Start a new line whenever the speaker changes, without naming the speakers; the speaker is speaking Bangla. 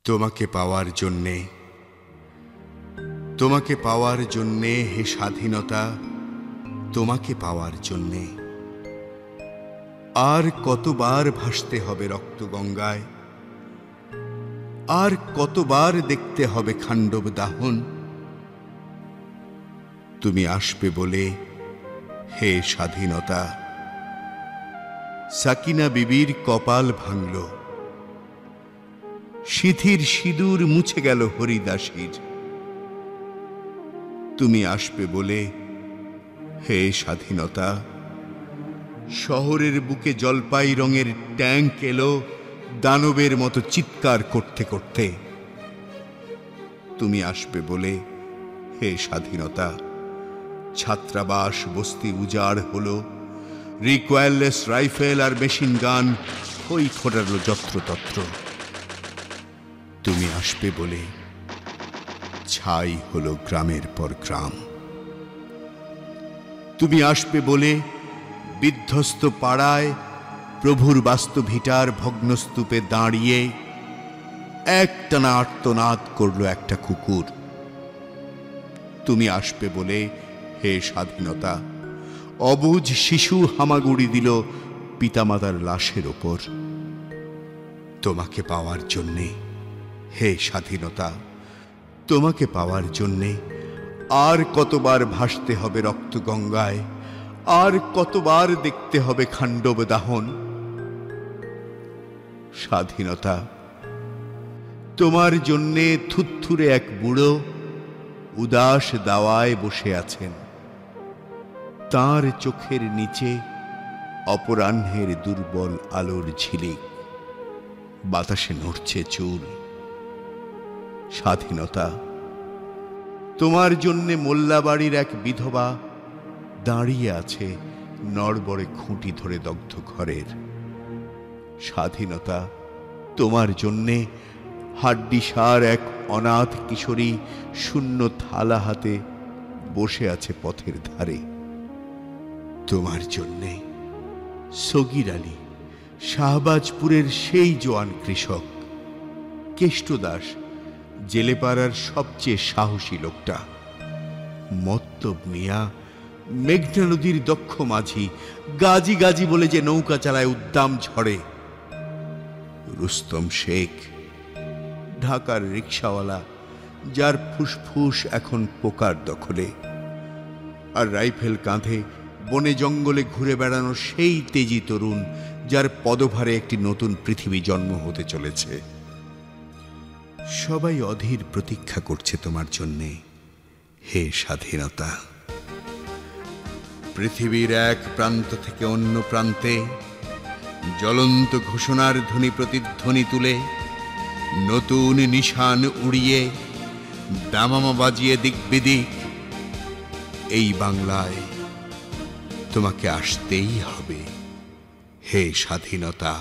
তোমাকে পাওয়ার জন্যে হে স্বাধীনতা, তোমাকে পাওয়ার জন্যে আর কতবার ভাসতে হবে রক্ত গঙ্গায়, আর কতবার দেখতে হবে খাণ্ডব দাহন। তুমি আসবে বলে হে স্বাধীনতা। সাকিনা বিবির কপাল ভাঙল, সিথির সিঁদুর মুছে গেল হরিদাসীর। তুমি আসবে বলে হে স্বাধীনতা। শহরের বুকে জলপাই রঙের ট্যাঙ্ক এলো দানবের মতো চিৎকার করতে করতে। তুমি আসবে বলে হে স্বাধীনতা। ছাত্রাবাস বস্তি উজাড় হলো, রিকোয়ারলেস রাইফেল আর মেশিন গান হই ফোটালো যত্রতত্র। তুমি আসবে বলে ছাই হলো গ্রামের পর গ্রাম। তুমি আসবে বলে বিধ্বস্ত পাড়ায় প্রভুর বাস্তুভিটার ভগ্নস্তূপে দাঁড়িয়ে একটানা আর্তনাদ করল একটা কুকুর। তুমি আসবে বলে হে স্বাধীনতা। অবুঝ শিশু হামাগুড়ি দিল পিতামাতার লাশের ওপর। তোমাকে পাওয়ার জন্যে হে স্বাধীনতা, তোমাকে পাওয়ার জন্যে আর কতবার ভাসতে হবে রক্ত গঙ্গায়, আর কতবার দেখতে হবে খাণ্ডব দাহন। স্বাধীনতা, তোমার জন্যে থুত্থুরে এক বুড়ো উদাস দাওয়ায় বসে আছেন। তার চোখের নিচে অপরাহ্নের দুর্বল আলোর ঝিলিক, বাতাসে নড়ছে চুল। স্বাধীনতা, তোমার জন্যে মোল্লাবাড়ির এক বিধবা দাঁড়িয়ে আছে নড়বড়ে খুঁটি ধরে দগ্ধ ঘরের। স্বাধীনতা, তোমার জন্যে হাড্ডিসার এক অনাথ কিশোরী শূন্য থালা হাতে বসে আছে পথের ধারে। তোমার জন্যে সগির আলী, শাহবাজপুরের সেই জোয়ান কৃষক, কেষ্টদাস, জেলেপাড়ার সবচেয়ে সাহসী লোকটা, মত্তব মিয়া, মেঘনা নদীর দক্ষ মাঝি, গাজী গাজী বলে যে নৌকা চালায় উদ্দাম ঝড়ে, রুস্তম শেখ, ঢাকার রিকশাওয়ালা, যার ফুসফুস এখন পোকার দখলে, আর রাইফেল কাঁধে বনে জঙ্গলে ঘুরে বেড়ানো সেই তেজি তরুণ, যার পদভারে একটি নতুন পৃথিবী জন্ম হতে চলেছে। সবাই অধীর প্রতীক্ষা করছে তোমার জন্যে হে স্বাধীনতা। পৃথিবীর এক প্রান্ত থেকে অন্য প্রান্তে জ্বলন্ত ঘোষণার ধ্বনি প্রতিধ্বনি তুলে, নতুন নিশান উড়িয়ে, দামামা বাজিয়ে দিক বিদিক, এই বাংলায় তোমাকে আসতেই হবে হে স্বাধীনতা।